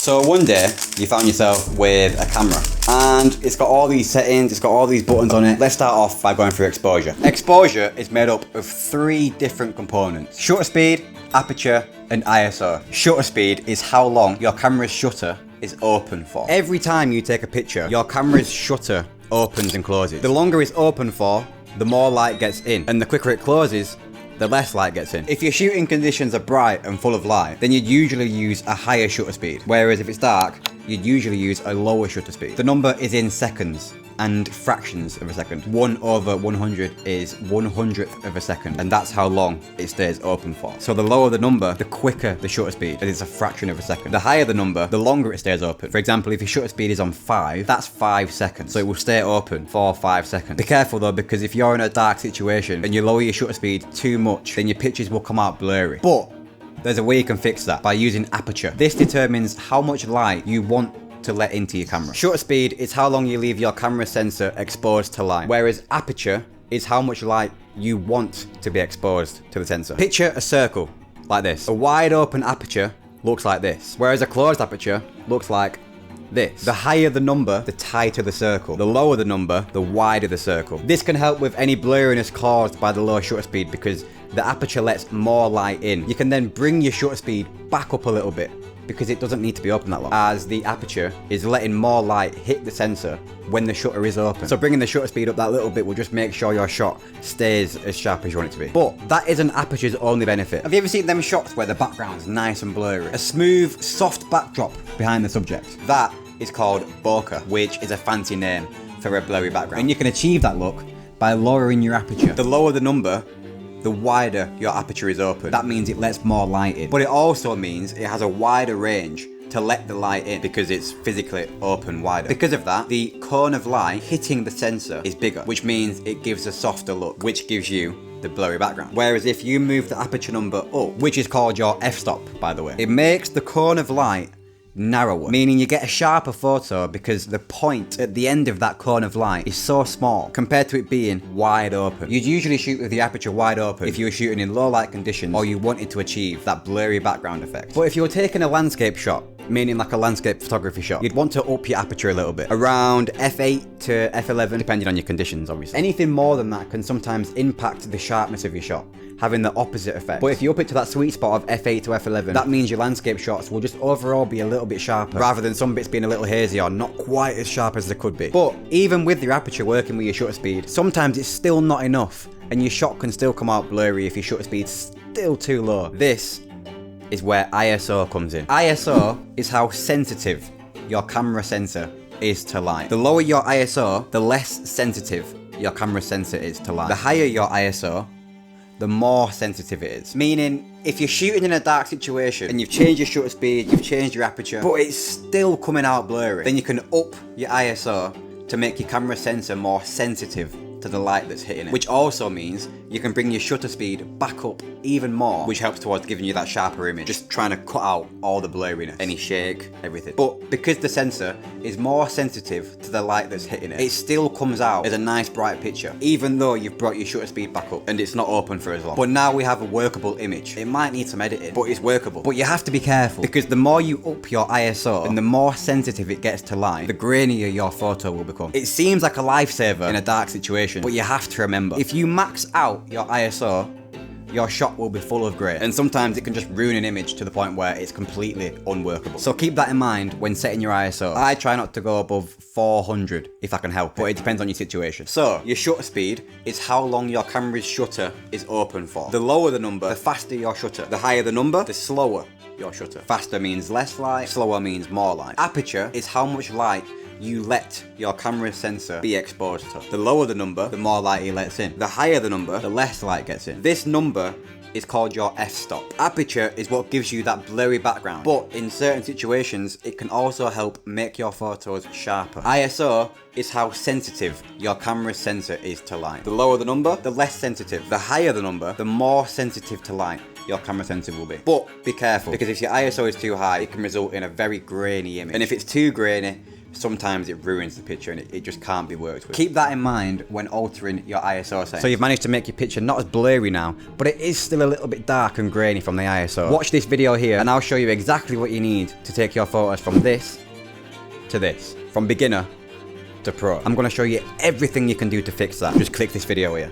So one day, you found yourself with a camera and it's got all these settings, it's got all these buttons on it. Let's start off by going through exposure. Exposure is made up of 3 different components: shutter speed, aperture, and ISO. Shutter speed is how long your camera's shutter is open for. Every time you take a picture, your camera's shutter opens and closes. The longer it's open for, the more light gets in, and the quicker it closes, the less light gets in. If your shooting conditions are bright and full of light, then you'd usually use a higher shutter speed. Whereas if it's dark, you'd usually use a lower shutter speed. The number is in seconds and fractions of a second. 1/100 is 100th of a second, and that's how long it stays open for. So the lower the number, the quicker the shutter speed, and it's a fraction of a second. The higher the number, the longer it stays open. For example, if your shutter speed is on 5, that's 5 seconds. So it will stay open for 5 seconds. Be careful though, because if you're in a dark situation and you lower your shutter speed too much, then your pictures will come out blurry. But there's a way you can fix that by using aperture. This determines how much light you want to let into your camera. Shutter speed is how long you leave your camera sensor exposed to light, whereas aperture is how much light you want to be exposed to the sensor. Picture a circle like this. A wide open aperture looks like this, whereas a closed aperture looks like this. The higher the number, the tighter the circle. The lower the number, the wider the circle. This can help with any blurriness caused by the low shutter speed because the aperture lets more light in. You can then bring your shutter speed back up a little bit because it doesn't need to be open that long, as the aperture is letting more light hit the sensor when the shutter is open. So bringing the shutter speed up that little bit will just make sure your shot stays as sharp as you want it to be. But that isn't aperture's only benefit. Have you ever seen them shots where the background's nice and blurry? A smooth, soft backdrop behind the subject. That is called bokeh, which is a fancy name for a blurry background. And you can achieve that look by lowering your aperture. The lower the number, the wider your aperture is open. That means it lets more light in. But it also means it has a wider range to let the light in because it's physically open wider. Because of that, the cone of light hitting the sensor is bigger, which means it gives a softer look, which gives you the blurry background. Whereas if you move the aperture number up, which is called your f-stop, by the way, it makes the cone of light narrower, meaning you get a sharper photo because the point at the end of that cone of light is so small compared to it being wide open. You'd usually shoot with the aperture wide open if you were shooting in low light conditions or you wanted to achieve that blurry background effect. But if you were taking a landscape shot, meaning like a landscape photography shot, you'd want to up your aperture a little bit, around f8 to f11, depending on your conditions obviously. Anything more than that can sometimes impact the sharpness of your shot, having the opposite effect. But if you up it to that sweet spot of f8 to f11, that means your landscape shots will just overall be a little bit sharper, rather than some bits being a little hazy or not quite as sharp as they could be. But even with your aperture working with your shutter speed, sometimes it's still not enough, and your shot can still come out blurry if your shutter speed's still too low. This is where ISO comes in. ISO is how sensitive your camera sensor is to light. The lower your ISO, the less sensitive your camera sensor is to light. The higher your ISO, the more sensitive it is. Meaning, if you're shooting in a dark situation and you've changed your shutter speed, you've changed your aperture, but it's still coming out blurry, then you can up your ISO to make your camera sensor more sensitive to the light that's hitting it. Which also means you can bring your shutter speed back up even more, which helps towards giving you that sharper image, just trying to cut out all the blurriness, any shake, everything. But because the sensor is more sensitive to the light that's hitting it, it still comes out as a nice bright picture, even though you've brought your shutter speed back up and it's not open for as long. But now we have a workable image. It might need some editing, but it's workable. But you have to be careful, because the more you up your ISO and the more sensitive it gets to light, the grainier your photo will become. It seems like a lifesaver in a dark situation, but you have to remember, if you max out your ISO, your shot will be full of grain, and sometimes it can just ruin an image to the point where it's completely unworkable. So keep that in mind when setting your ISO. I try not to go above 400 if I can help it, but it depends on your situation. So your shutter speed is how long your camera's shutter is open for. The lower the number, the faster your shutter. The higher the number, the slower your shutter. Faster means less light, slower means more light. Aperture is how much light you let your camera sensor be exposed to. The lower the number, the more light it lets in. The higher the number, the less light gets in. This number is called your f-stop. Aperture is what gives you that blurry background, but in certain situations, it can also help make your photos sharper. ISO is how sensitive your camera sensor is to light. The lower the number, the less sensitive. The higher the number, the more sensitive to light your camera sensor will be. But be careful, because if your ISO is too high, it can result in a very grainy image. And if it's too grainy, sometimes it ruins the picture and it just can't be worked with. Keep that in mind when altering your ISO settings. So you've managed to make your picture not as blurry now, but it is still a little bit dark and grainy from the ISO. Watch this video here and I'll show you exactly what you need to take your photos from this to this, from beginner to pro. I'm going to show you everything you can do to fix that. Just click this video here.